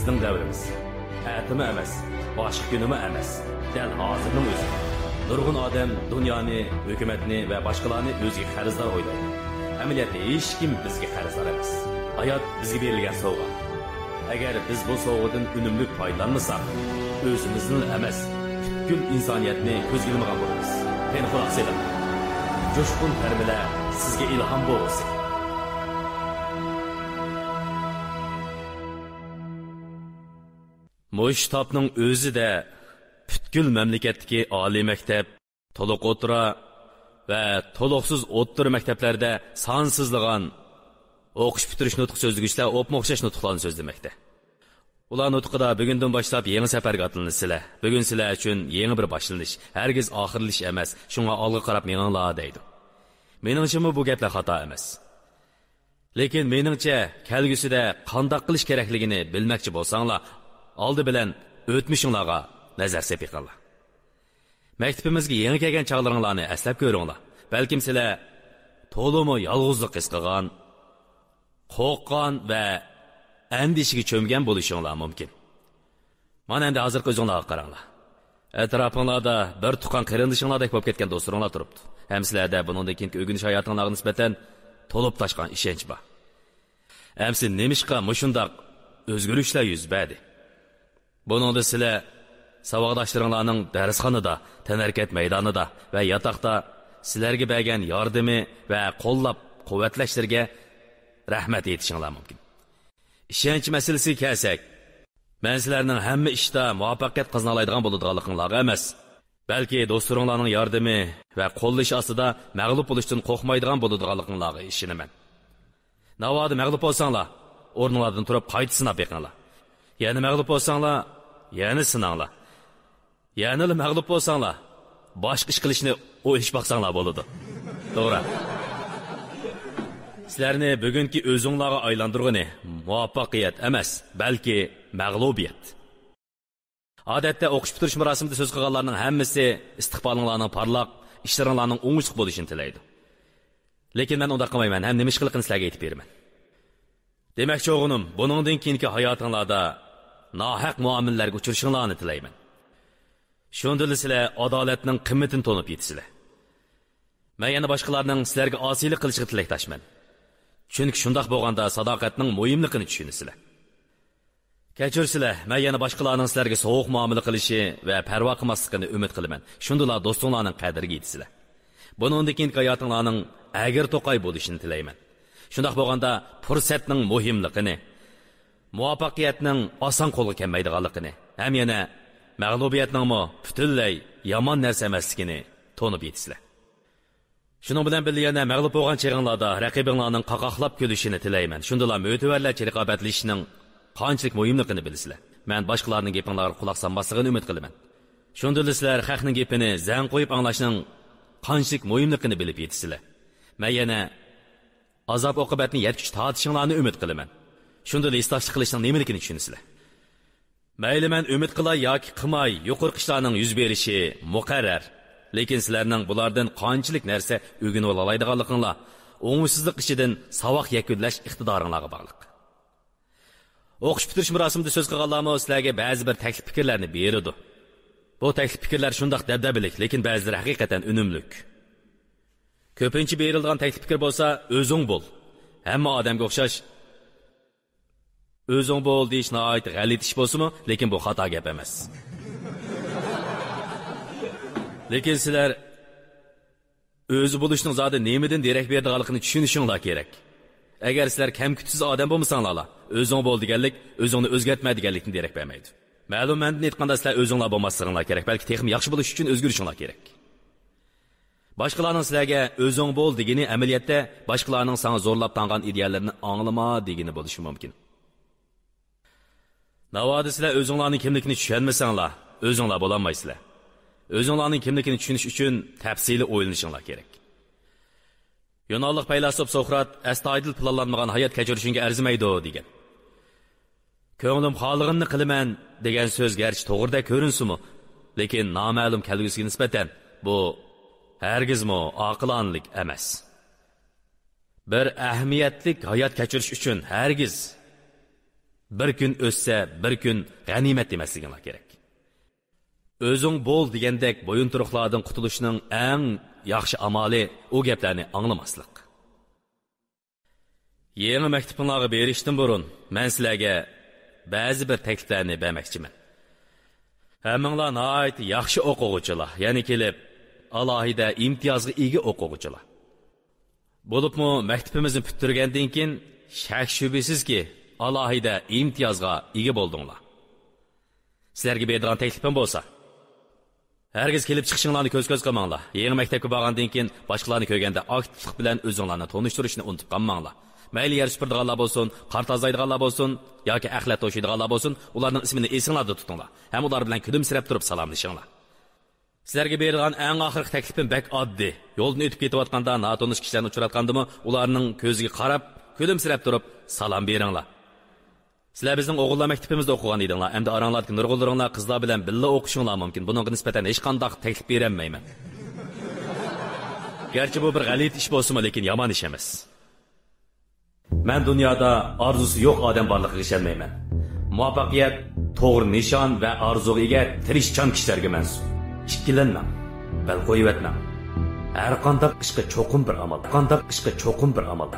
bizning davrimiz. Atimi emas, boshqa kunimi emas. Dal hozirning o'zi. Nurg'un odam dunyoni, hukumatni va boshqalarni o'ziga qarzdor o'ylaydi. Amaliyotda hech kim bizga qarzdor emas. Hayot bizga berilgan sovg'a. Agar biz bu sovg'adan unumli foydalanmasak, o'zimizni emas, butkul insoniyatni ko'zga ilmagan bo'lamiz. Meni quloq soling. Jo'shqin tarbiyalar sizga ilhom bo'lsin. Mo'shtobning o'zida butkul mamlakatdagi oliy maktab, to'liq o'tira va to'liqsiz o'ttir maktablarda sonsizlagan o'qish bitirish nutq so'zlagichlar o'xshash nutqlarni so'zlamoqda. Ular nutqida bugundan boshlab yangi safarga otlanasizlar. Bugun sizlar uchun yangi bir boshlanish, hargiz oxirlash emas. Shunga olg'a qarab meninglar deydi. Meningcha bu gaplar xato emas. Lekin meningcha kelgusida qanday qilish kerakligini bilmoqchi bo'lsanglar, oldi bilan o'tmishinglarga nazar sepinglar. Maktabimizga yangi kelgan chog'laringlarni eslab ko'ringlar. Balkim sizlar to'limi yolg'izlik his qilgan, qo'rqqan va andishiga cho'mgan bo'lishinglar mumkin. Mana endi hozirgi o'zinglarga qaranglar. Atrofinglarda bir tuqqan qarindishinglardek bo'lib ketgan do'stlaringlar turibdi. Ham sizlarda buningdan keyingi o'rganish hayotingizga nisbatan to'lib tashqan ishonch bor. Hamsi nemishqa mushundaq o'zgarishlar yuz berdi. Buningda sizlar savodoshlaringlarning darsxonada, tanarkat maydonida va yotoqda sizlarga bergan yordami va qo'llab quvvatlashlarga rahmat aytishinglar mumkin. Ishonch masalasiga kelsak, men sizlarning hamma ishda muvaffaqiyat qozona oladigan bo'ladiganliginglarga emas, balki do'stlaringlarning yordami va qo'llash ostida mag'lub bo'lishdan qo'rqmaydigan bo'ladiganliginglarga ishonaman. Navoda mag'lub bo'lsanglar, o'rninglardan turib qayta sinab beqinglar. Yana mag'lub bo'lsanglar, yana sinanglar. Yana mag'lub bo'lsanglar, boshqa ish qilishni o'ylash baqsanglar bo'ladi. To'g'ri. Sizlarni bugungi o'zinglarga aylantirgani muvaffaqiyat emas, balki mag'lubiyat. Odatda o'qish bitirish marosimida so'z qilganlarning hammasi istiqbolinglarning parlaq, ishlaringlarning o'ngishli bo'lishini tilaydi. Lekin men unda qilmayman, ham nima ish qilishni sizlarga aytib beraman. Demakchi o'g'lim, buningdan keyingi hayotinglarda nohaq muomalalarga uchrashinglarni tilayman. Shunda sizlar adolatning qimmatini to'nib yetisizlar. Men yana boshqalarning sizlarga osiylik qilishiga tilakdoshman. Chunki shundoq bo'lganda sadoqatning muhimligini tushunasizlar. Kechirsizlar, men yana boshqalarning sizlarga sovuq muomala qilishi va parvo qilmasligini umid qilaman. Shundalar do'stinglarning qadriga yetisizlar. Buningdan keyingi hayotinglarning agir to'qay bo'lishini tilayman. Shundoq bo'lganda fursatning muhimligini, muvaffaqiyatning oson qo'lga kelmaydiganligini, ham yana mag'lubiyatning butunlay yomon narsa emasligini to'nib yetisizlar. Shuning bilan birga yana mag'lub bo'lgan cheg'inglarda raqibinglarning qaqoqlab kulishini tilayman. Shundalar mo'tavarlarcha raqobatlashishning qanchalik muhimligini bilasizlar. Men boshqalarning gapinglariga quloq solmasligini umid qilaman. Shunda sizlar haqning gapini zang qo'yib anglashning qanchalik muhimligini bilib yetisizlar. Men yana azob oqibatni yetkich tortishinglarni umid qilaman. Shunda istoshlik qilishning nimaligini tushunasizlar. Mayli men umid qilay yoki qilmay, yuqorqi ishlarning yuz berishi muqarrar. Lekin sizlarning bulardan qanchalik narsa o'rganib oladiganliginglar o'ng'ishsizlik ichidan savoq yakunlash iqtidoringlarga bog'liq. O'qish bitirish marosimida so'z qilganlarmi sizlarga ba'zi bir taklif fikrlarni beradi. Bu taklif fikrlar shundoq dabdabalik, lekin ba'zilari haqiqatan unumlik. Ko'pincha berilgan taklif fikr bo'lsa, o'zing bo'l. Hamma odamga o'xshash o'zing bo'l deyish nihoyat g'alati ish bo'lsa-mu, lekin bu xato gap emas. Lekin sizlar o'zi bo'lishning zodi nemadan derak berdiganligini tushunishinglar kerak. Agar sizlar kam kuchsiz odam bo'lmasanglar, o'zing bo'l deganlik o'zingni o'zgartma deganlikni derak bermaydi. Ma'lum men aytganda sizlar o'zinglar bo'lmasliginglar kerak, balki texnik yaxshi bo'lish uchun o'zgarishinglar kerak. Boshqalarning sizlarga o'zing bo'l degani amaliyotda boshqalarning sana zo'rlab tangan ideallarini anglama degani bo'lishi mumkin. Navoda sizlar o'zinglarning kimligini tushunmasanglar, o'zinglar bo'la olmaysizlar. O'zinglarning kimligini tushunish uchun tafsili o'ylanishinglar kerak. Yunonlik faylasuf Sokrat astoydil planlanmagan hayot kechirishingga arzimaydi degan. Ko'nglim xolig'imni qilaman degan so'z garchi to'g'rida ko'rinsa-mu, lekin noma'lum kelgusiga nisbatan bu hargizmi oqilonlik emas. Bir ahamiyatli hayot kechirish uchun hargiz Bir kun o'ssa, bir kun g'animat demasliginglar kerak. O'zing bo'l degandek bo'yinturuqlardan qutulishning eng yaxshi amali u gaplarni anglamaslik. Yangi maktabinglarga berishdan burun men sizlarga ba'zi bir takliflarni bermoqchiman. Hammanglar nihoyat yaxshi o'quvchilar, ya'ni kelib alohida imtiyozga ega o'quvchilar. Bo'libmi maktabimizni bitirgandan keyin shak shubhisizki alohida imtiyozga ega bo'ldinglar. Sizlarga beradigan taklifim bo'lsa, herkes kelib chiqishinglarni ko'z-ko'z qilmanglar. Yangi maktabga borgandan keyin boshqalarni ko'rganda aktivlik bilan o'zinglarni tanishtirishni unutib qolmanglar. Mayli yer supurdiganlar bo'lsin, qar tozaydiganlar bo'lsin yoki axlat to'shiydiganlar bo'lsin, ularning ismini esinglarda tutinglar. Ham ular bilan kulimsirab turib salomlashinglar. Sizlarga berilgan eng oxirgi taklifim bak oddiy. Yo'ldan o'tib ketayotganda notanish kishilarni uchratgandimi, ularning ko'ziga qarab, kulimsirab turib salom beringlar. Sizlar bizning o'g'illar maktabimizda o'qigan edinglar. Endi oranglardagi nurg'unlaringlar qizlar bilan birga o'qishinglar mumkin. Buningga nisbatan hech qanday taklif bermayman. Garchi bu bir g'alit ish bo'lsa-mu, lekin yomon ish emas. Men dunyoda orzusi yo'q odam borligiga ishonmayman. Muvaffaqiyat to'g'ri nishon va orzuga ega tirishchan kishilarga mansub. Ikkilanmang, bal qo'yib etmang. Har qanday ishga cho'qim bir amal,